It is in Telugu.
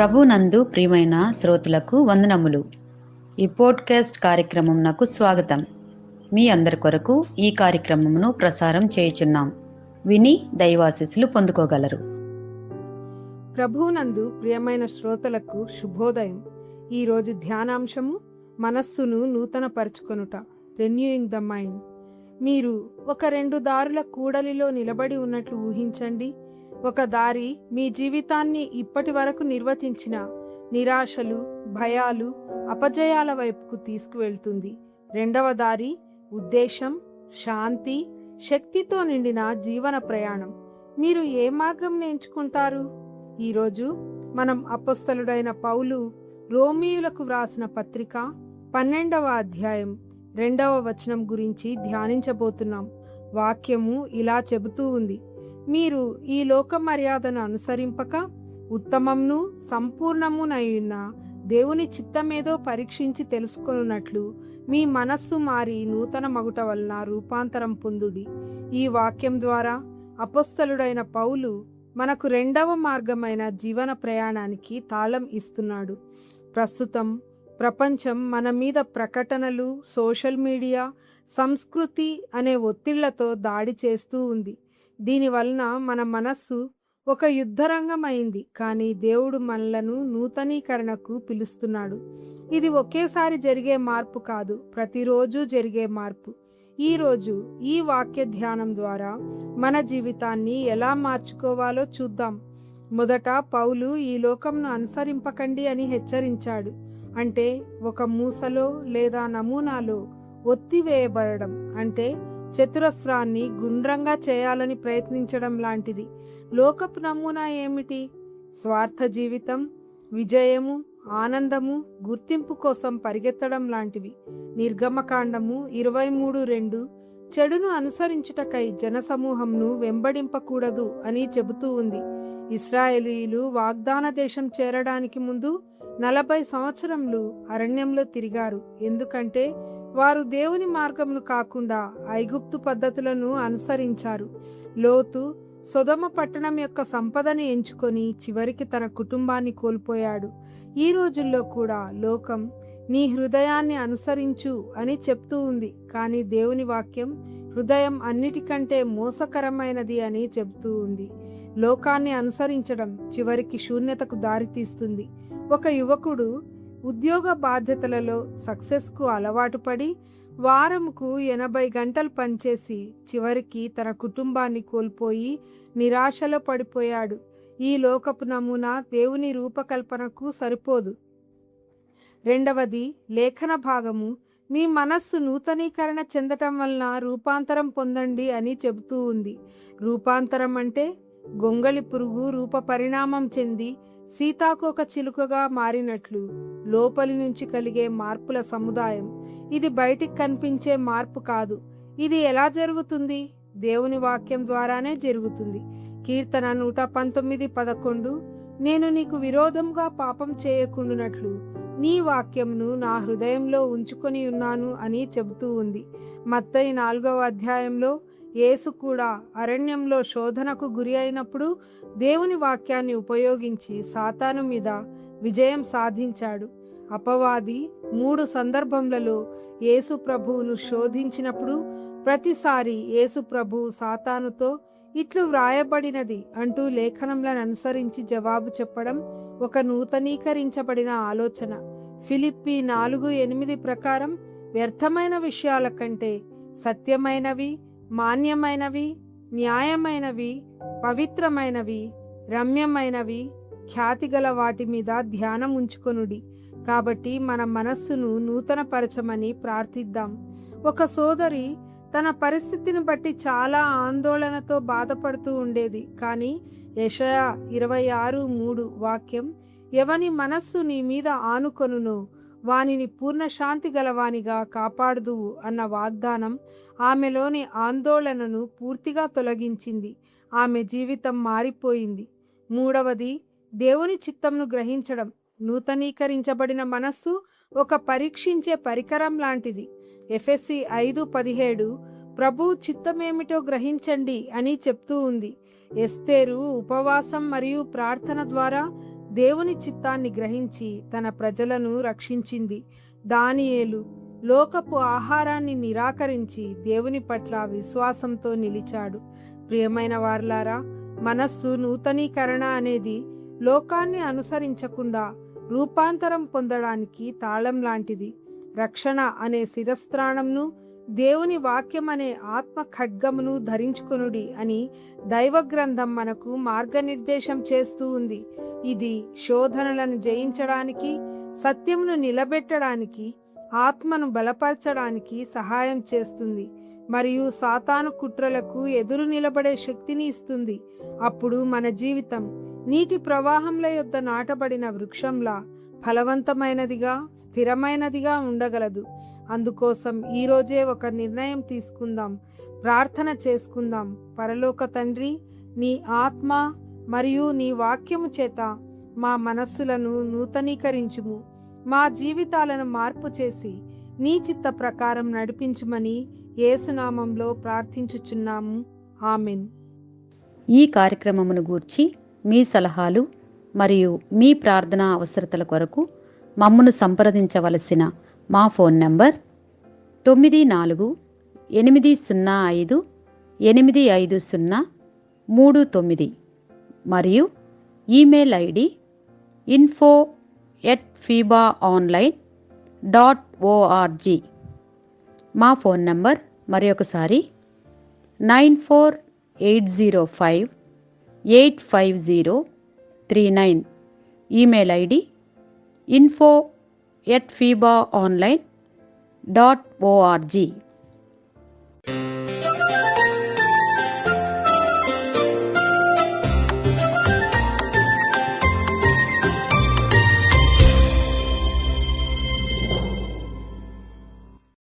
ప్రభునందు ప్రియమైన శ్రోతలకు వందనములు. ఈ పోడ్కాస్ట్ కార్యక్రమం నాకు స్వాగతం. మీ అందరి కొరకు ఈ కార్యక్రమమును ప్రసారం చేయుచున్నాం. విని దైవాశీస్సులు పొందుకోగలరు. ప్రభువునందు ప్రియమైన శ్రోతలకు శుభోదయం. ఈరోజు ధ్యానాంశము మనస్సును నూతన పరుచుకొనుట, రెన్యూయింగ్ ద మైండ్. మీరు ఒక రెండు దారుల కూడలిలో నిలబడి ఉన్నట్లు ఊహించండి. ఒక దారి మీ జీవితాన్ని ఇప్పటి వరకు నిర్వచించిన నిరాశలు, భయాలు, అపజయాల వైపుకు తీసుకువెళ్తుంది. రెండవ దారి ఉద్దేశం, శాంతి, శక్తితో నిండిన జీవన ప్రయాణం. మీరు ఏ మార్గం ఎంచుకుంటారు? ఈరోజు మనం అపొస్తలుడైన పౌలు రోమీయులకు వ్రాసిన పత్రిక 12వ అధ్యాయం 2వ వచనం గురించి ధ్యానించబోతున్నాం. వాక్యము ఇలా చెబుతూ ఉంది: మీరు ఈ లోక మర్యాదను అనుసరింపక ఉత్తమంను సంపూర్ణమునైన దేవుని చిత్తమేదో పరీక్షించి తెలుసుకొనున్నట్లు మీ మనస్సు మారి నూతన మగుట వలన రూపాంతరం పొందుడి. ఈ వాక్యం ద్వారా అపొస్తలుడైన పౌలు మనకు రెండవ మార్గమైన జీవన ప్రయాణానికి తాళం ఇస్తున్నాడు. ప్రస్తుతం ప్రపంచం మన మీద ప్రకటనలు, సోషల్ మీడియా, సంస్కృతి అనే ఒత్తిళ్లతో దాడి చేస్తూ ఉంది. దీనివలన మన మనస్సు ఒక యుద్ధరంగం అయింది. కానీ దేవుడు మనలను నూతనీకరణకు పిలుస్తున్నాడు. ఇది ఒకేసారి జరిగే మార్పు కాదు, ప్రతిరోజు జరిగే మార్పు. ఈరోజు ఈ వాక్య ధ్యానం ద్వారా మన జీవితాన్ని ఎలా మార్చుకోవాలో చూద్దాం. మొదట పౌలు ఈ లోకంను అనుసరింపకండి అని హెచ్చరించాడు. అంటే ఒక మూసలో లేదా నమూనాలో ఒత్తివేయబడడం, అంటే చతురస్రాన్ని గుండ్రంగా చేయాలని ప్రయత్నించడం లాంటిది. లోకపు నమూనా ఏమిటి? స్వార్థ జీవితం, విజయము, ఆనందము, గుర్తింపు కోసం పరిగెత్తడం లాంటివి. నిర్గమకాండము 23:2 చెడును అనుసరించుటకై జనసమూహంను వెంబడింపకూడదు అని చెబుతూ ఉంది. ఇశ్రాయేలీయులు వాగ్దాన దేశం చేరడానికి ముందు 40 సంవత్సరములు అరణ్యంలో తిరిగారు. ఎందుకంటే వారు దేవుని మార్గమును కాకుండా ఐగుప్తు పద్ధతులను అనుసరించారు. లోతు సొదొమ పట్టణం యొక్క సంపదను ఎంచుకొని చివరికి తన కుటుంబాన్ని కోల్పోయాడు. ఈ రోజుల్లో కూడా లోకం నీ హృదయాన్ని అనుసరించు అని చెప్తూ ఉంది. కానీ దేవుని వాక్యం హృదయం అన్నిటికంటే మోసకరమైనది అని చెబుతూ ఉంది. లోకాన్ని అనుసరించడం చివరికి శూన్యతకు దారితీస్తుంది. ఒక యువకుడు ఉద్యోగ బాధ్యతలలో సక్సెస్కు అలవాటు పడి వారంకు 80 గంటలు పనిచేసి చివరికి తన కుటుంబాన్ని కోల్పోయి నిరాశలో పడిపోయాడు. ఈ లోకపు నమూనా దేవుని రూపకల్పనకు సరిపోదు. రెండవది లేఖన భాగము మీ మనస్సు నూతనీకరణ చెందటం వలన రూపాంతరం పొందండి అని చెబుతూ ఉంది. రూపాంతరం అంటే గొంగళి పురుగు రూప పరిణామం చెంది సీతాకోక చిలుకగా మారినట్లు లోపలి నుంచి కలిగే మార్పుల సముదాయం. ఇది బయటికి కనిపించే మార్పు కాదు. ఇది ఎలా జరుగుతుంది? దేవుని వాక్యం ద్వారానే జరుగుతుంది. కీర్తన 119:11 నేను నీకు విరోధంగా పాపం చేయకుండునట్లు నీ వాక్యంను నా హృదయంలో ఉంచుకొని ఉన్నాను అని చెబుతూ ఉంది. మత్తయి 4వ అధ్యాయంలో యేసు కూడా అరణ్యంలో శోధనకు గురి అయినప్పుడు దేవుని వాక్యాన్ని ఉపయోగించి సాతాను మీద విజయం సాధించాడు. అపవాది 3 సందర్భములలో యేసు ప్రభువును శోధించినప్పుడు ప్రతిసారి యేసు ప్రభువు సాతానుతో ఇట్లు వ్రాయబడినది అంటూ లేఖనములను అనుసరించి జవాబు చెప్పడం ఒక నూతనీకరించబడిన ఆలోచన. ఫిలిప్పీ 4:8 ప్రకారం వ్యర్థమైన విషయాల కంటే సత్యమైనవి, మాన్యమైనవి, న్యాయమైనవి, పవిత్రమైనవి, రమ్యమైనవి, ఖ్యాతిగల వాటి మీద ధ్యానం ఉంచుకొనుడి. కాబట్టి మన మనస్సును నూతనపరచమని ప్రార్థిద్దాం. ఒక సోదరి తన పరిస్థితిని బట్టి చాలా ఆందోళనతో బాధపడుతూ ఉండేది. కానీ యెషయా 26:3 వాక్యం, ఎవని మనస్సు నీ మీద ఆనుకొనునో వానిని పూర్ణ శాంతి గలవానిగా కాపాడుదువు అన్న వాగ్దానం ఆమెలోని ఆందోళనను పూర్తిగా తొలగించింది. ఆమె జీవితం మారిపోయింది. మూడవది దేవుని చిత్తంను గ్రహించడం. నూతనీకరించబడిన మనస్సు ఒక పరీక్షించే పరికరం లాంటిది. ఎఫెసీ 5:17 ప్రభువు చిత్తమేమిటో గ్రహించండి అని చెప్తూ ఉంది. ఎస్తేరు ఉపవాసం మరియు ప్రార్థన ద్వారా దేవుని చిత్తాన్ని గ్రహించి తన ప్రజలను రక్షించింది. దానియేలు లోకపు ఆహారాన్ని నిరాకరించి దేవుని పట్ల విశ్వాసంతో నిలిచాడు. ప్రియమైన వారలారా, మనస్సు నూతనీకరణ అనేది లోకాన్ని అనుసరించకుండా రూపాంతరం పొందడానికి తాళం లాంటిది. రక్షణ అనే శిరస్త్రాణంను, దేవుని వాక్యం అనే ఆత్మ ఖడ్గమును ధరించుకొనుడి అని దైవ గ్రంథం మనకు మార్గనిర్దేశం చేస్తూ ఉంది. ఇది శోధనలను జయించడానికి, సత్యమును నిలబెట్టడానికి, ఆత్మను బలపరచడానికి సహాయం చేస్తుంది మరియు సాతాను కుట్రలకు ఎదురు నిలబడే శక్తిని ఇస్తుంది. అప్పుడు మన జీవితం నీటి ప్రవాహంల యొద్ద నాటబడిన వృక్షంలా ఫలవంతమైనదిగా, స్థిరమైనదిగా ఉండగలదు. అందుకోసం ఈరోజే ఒక నిర్ణయం తీసుకుందాం, ప్రార్థన చేసుకుందాం. పరలోక తండ్రి, నీ ఆత్మ మరియు నీ వాక్యము చేత మా మనస్సులను నూతనీకరించుము. మా జీవితాలను మార్పు చేసి నీ చిత్త ప్రకారం నడిపించుమని యేసునామంలో ప్రార్థించుచున్నాము. ఆమెన్. ఈ కార్యక్రమమును గూర్చి మీ సలహాలు మరియు మీ ప్రార్థనా అవసరతల కొరకు మమ్మను సంప్రదించవలసిన మా ఫోన్ నంబర్ 9485585039 మరియు ఈమెయిల్ ఐడి info@fibaonline.org. మా ఫోన్ నంబర్ మరొకసారి 9480585039. Email ID info@fibaonline.org.